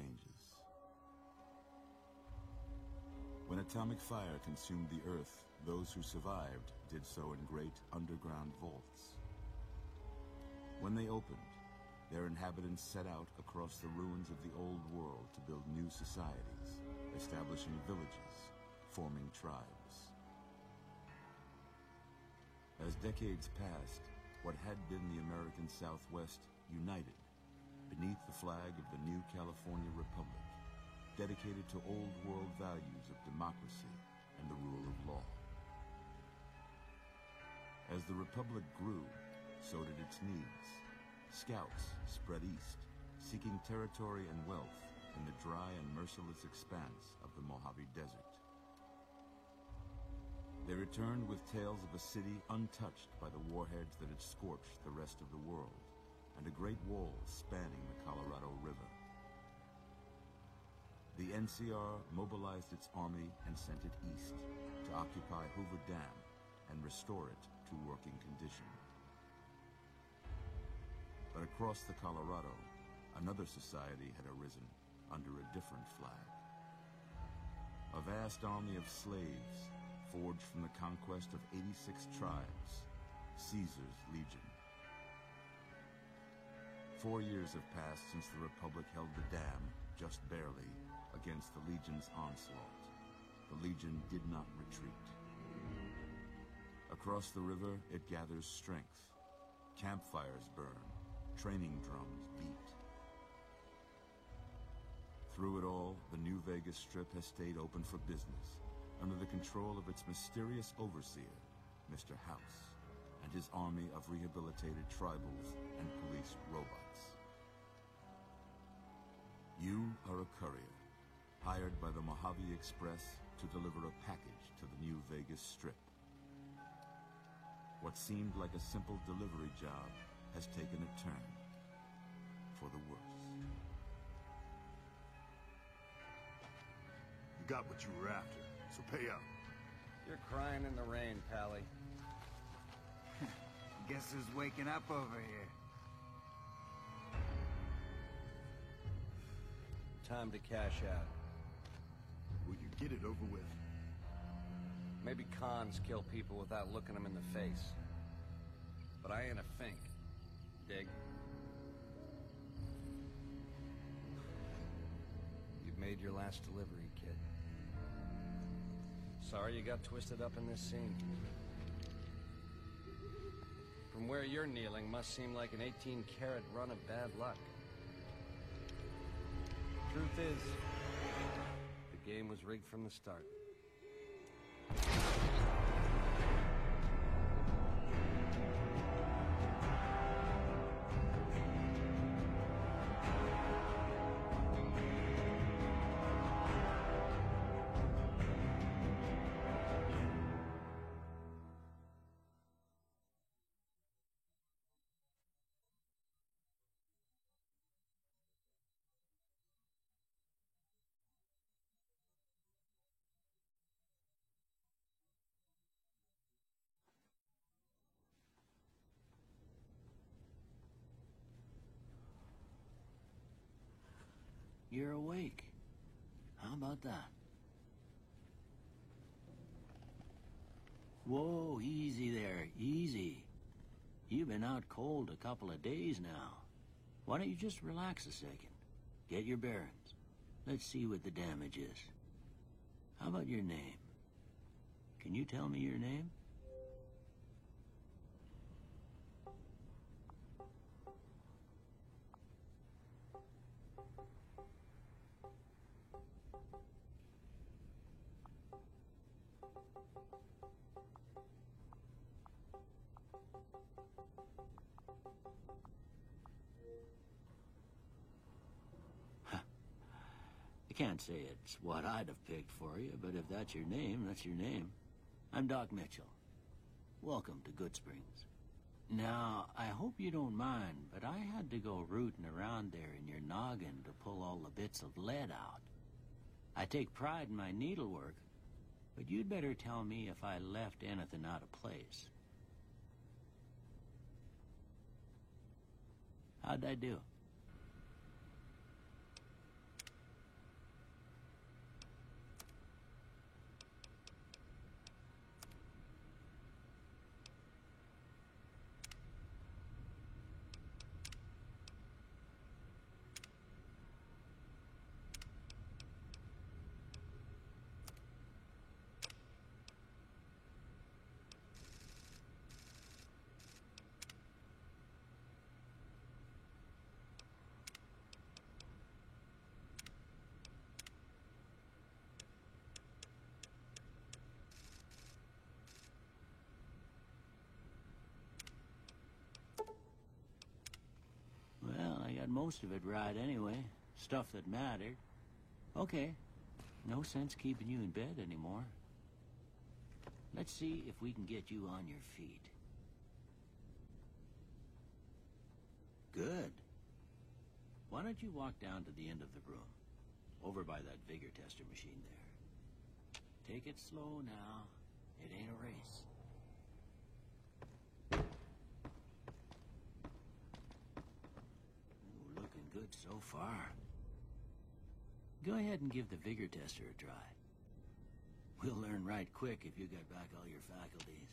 changes. When atomic fire consumed the Earth, those who survived did so in great underground vaults. When they opened, their inhabitants set out across the ruins of the old world to build new societies, establishing villages, forming tribes. As decades passed, what had been the American Southwest united beneath the flag of the new California Republic, dedicated to old world values of democracy and the rule of law. As the Republic grew, so did its needs. Scouts spread east, seeking territory and wealth in the dry and merciless expanse of the Mojave Desert. They returned with tales of a city untouched by the warheads that had scorched the rest of the world, and a great wall spanning the Colorado River. The NCR mobilized its army and sent it east to occupy Hoover Dam and restore it to working condition. But across the Colorado, another society had arisen under a different flag. A vast army of slaves forged from the conquest of 86 tribes, Caesar's Legion. 4 years have passed since the Republic held the dam, just barely, against the Legion's onslaught. The Legion did not retreat. Across the river, it gathers strength. Campfires burn, training drums beat. Through it all, the New Vegas Strip has stayed open for business, under the control of its mysterious overseer, Mr. House, and his army of rehabilitated tribals and police robots. You are a courier, hired by the Mojave Express to deliver a package to the New Vegas Strip. What seemed like a simple delivery job has taken a turn for the worse. You got what you were after, so pay up. You're crying in the rain, Pally. Guess who's waking up over here? Time to cash out. Will you get it over with? Maybe cons kill people without looking them in the face. But I ain't a fink. Dig? You've made your last delivery, kid. Sorry you got twisted up in this scene. From where you're kneeling must seem like an 18-carat run of bad luck. Truth is, the game was rigged from the start. You're awake. How about that? Whoa, easy there, easy. You've been out cold a couple of days now. Why don't you just relax a second? Get your bearings. Let's see what the damage is. How about your name? Can you tell me your name? I can't say it's what I'd have picked for you, but if that's your name, that's your name. I'm Doc Mitchell. Welcome to Goodsprings. Now, I hope you don't mind, but I had to go rooting around there in your noggin to pull all the bits of lead out. I take pride in my needlework, but you'd better tell me if I left anything out of place. How'd I do? most of it right anyway. Stuff that mattered. Okay. No sense keeping you in bed anymore. Let's see if we can get you on your feet. Good. Why don't you walk down to the end of the room? Over by that vigor tester machine there. Take it slow now. It ain't a race. Ooh, looking good so far. Go ahead and give the vigor tester a try. We'll learn right quick if you get back all your faculties.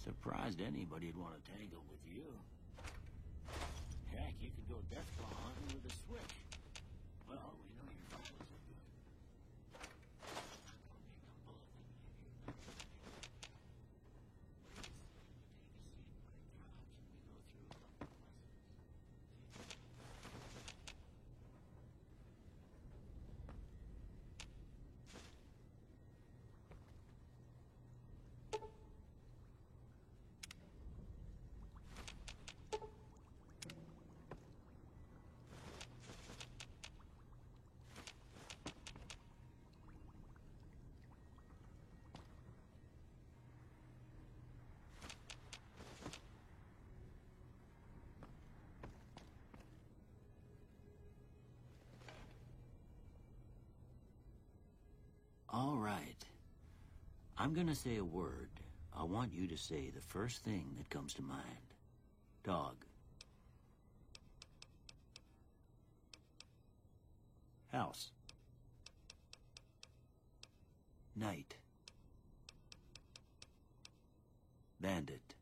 Surprised anybody'd want to tangle with you. Heck, you could go deathclaw hunting with a switch. Well, we know your violence are good. All right. I'm gonna say a word. I want you to say the first thing that comes to mind. Dog. House. Night. Bandit.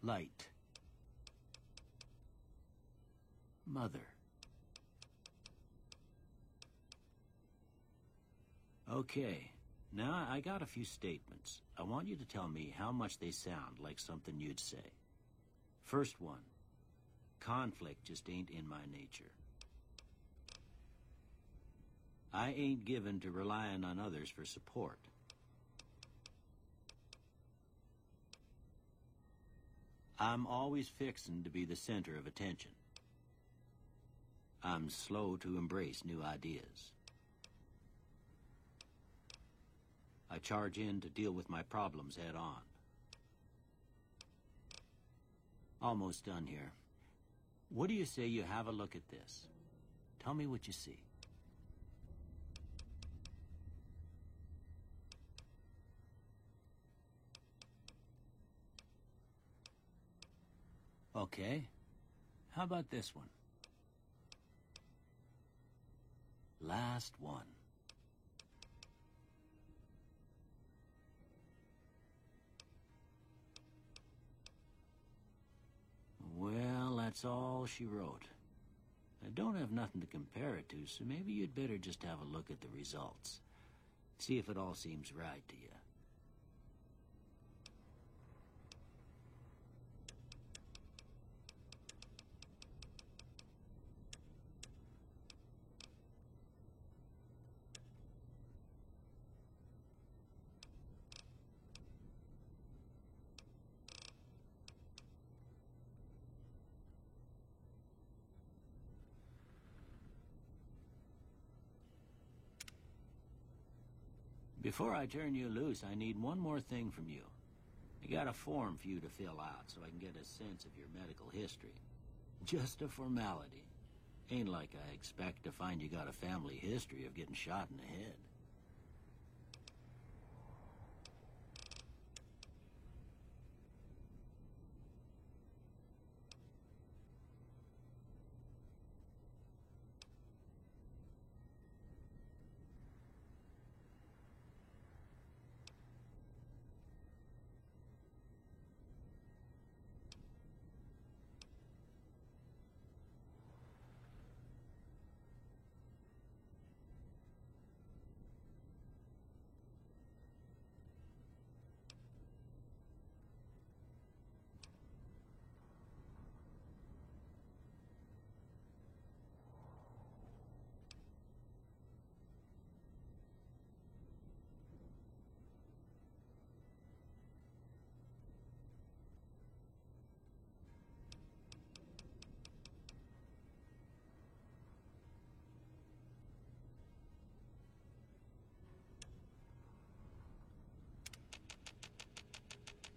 Light. Mother. Okay, now I got a few statements. I want you to tell me how much they sound like something you'd say. First one, conflict just ain't in my nature. I ain't given to relying on others for support. I'm always fixin' to be the center of attention. I'm slow to embrace new ideas. I charge in to deal with my problems head on. Almost done here. What do you say you have a look at this? Tell me what you see. Okay. How about this one? Last one. that's all she wrote. I don't have nothing to compare it to, so maybe you'd better just have a look at the results. See if it all seems right to you. Before I turn you loose, I need one more thing from you. I got a form for you to fill out so I can get a sense of your medical history. Just a formality. Ain't like I expect to find you got a family history of getting shot in the head.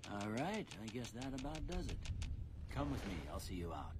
All right, I guess that about does it. Come with me, I'll see you out.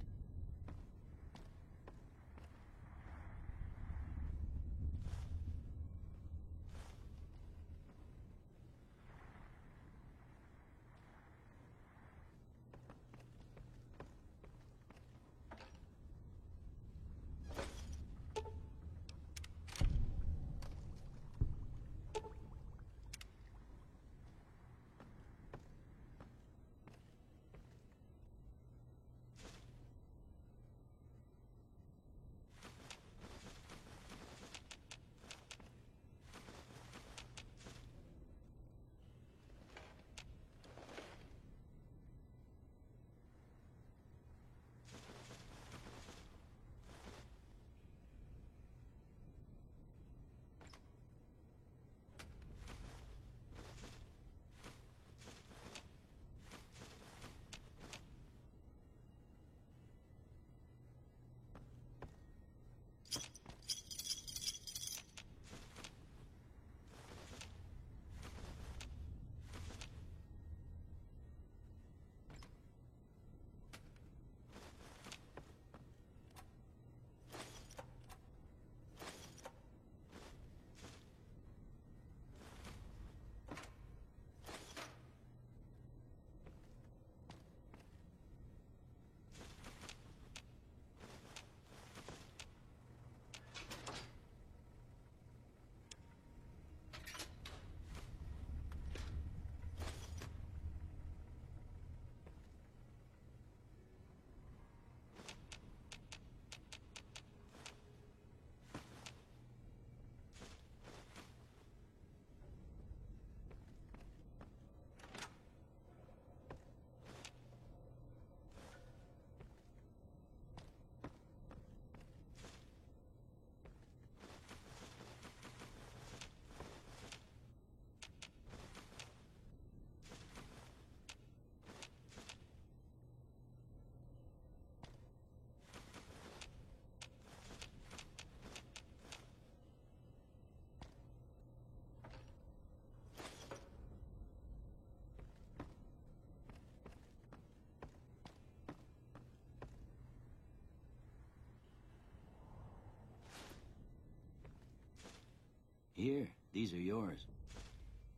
Here, these are yours.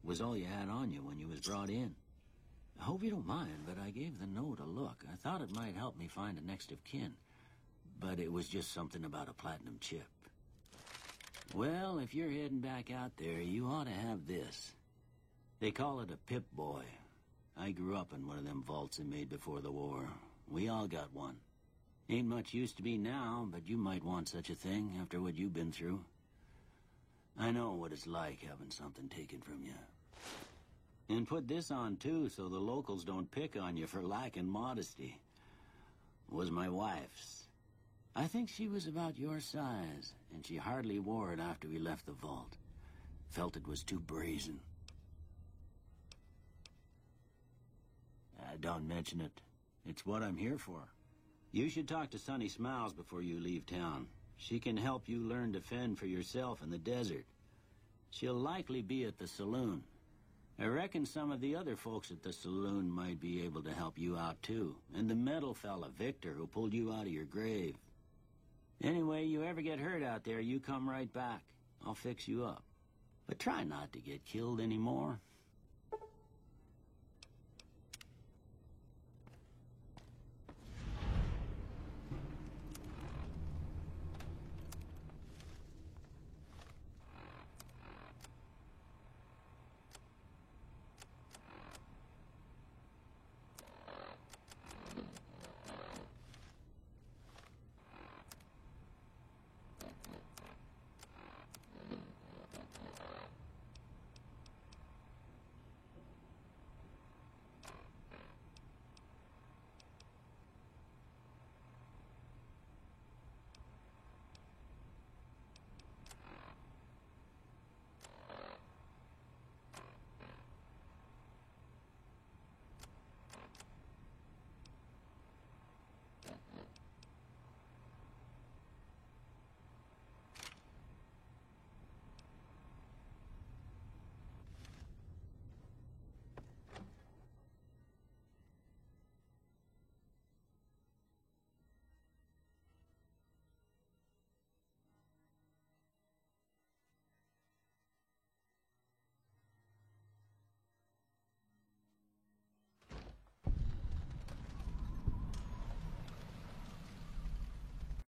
Was all you had on you when you was brought in. I hope you don't mind, but I gave the note a look. I thought it might help me find a next of kin. But it was just something about a platinum chip. Well, if you're heading back out there, you ought to have this. They call it a Pip-Boy. I grew up in one of them vaults they made before the war. We all got one. Ain't much use to me now, but you might want such a thing after what you've been through. I know what it's like having something taken from you. And put this on, too, so the locals don't pick on you for lacking modesty. Was my wife's. I think she was about your size, and she hardly wore it after we left the vault. Felt it was too brazen. Don't mention it. It's what I'm here for. You should talk to Sunny Smiles before you leave town. She can help you learn to fend for yourself in the desert. She'll likely be at the saloon. I reckon some of the other folks at the saloon might be able to help you out, too. And the metal fella, Victor, who pulled you out of your grave. Anyway, you ever get hurt out there, you come right back. I'll fix you up. But try not to get killed anymore.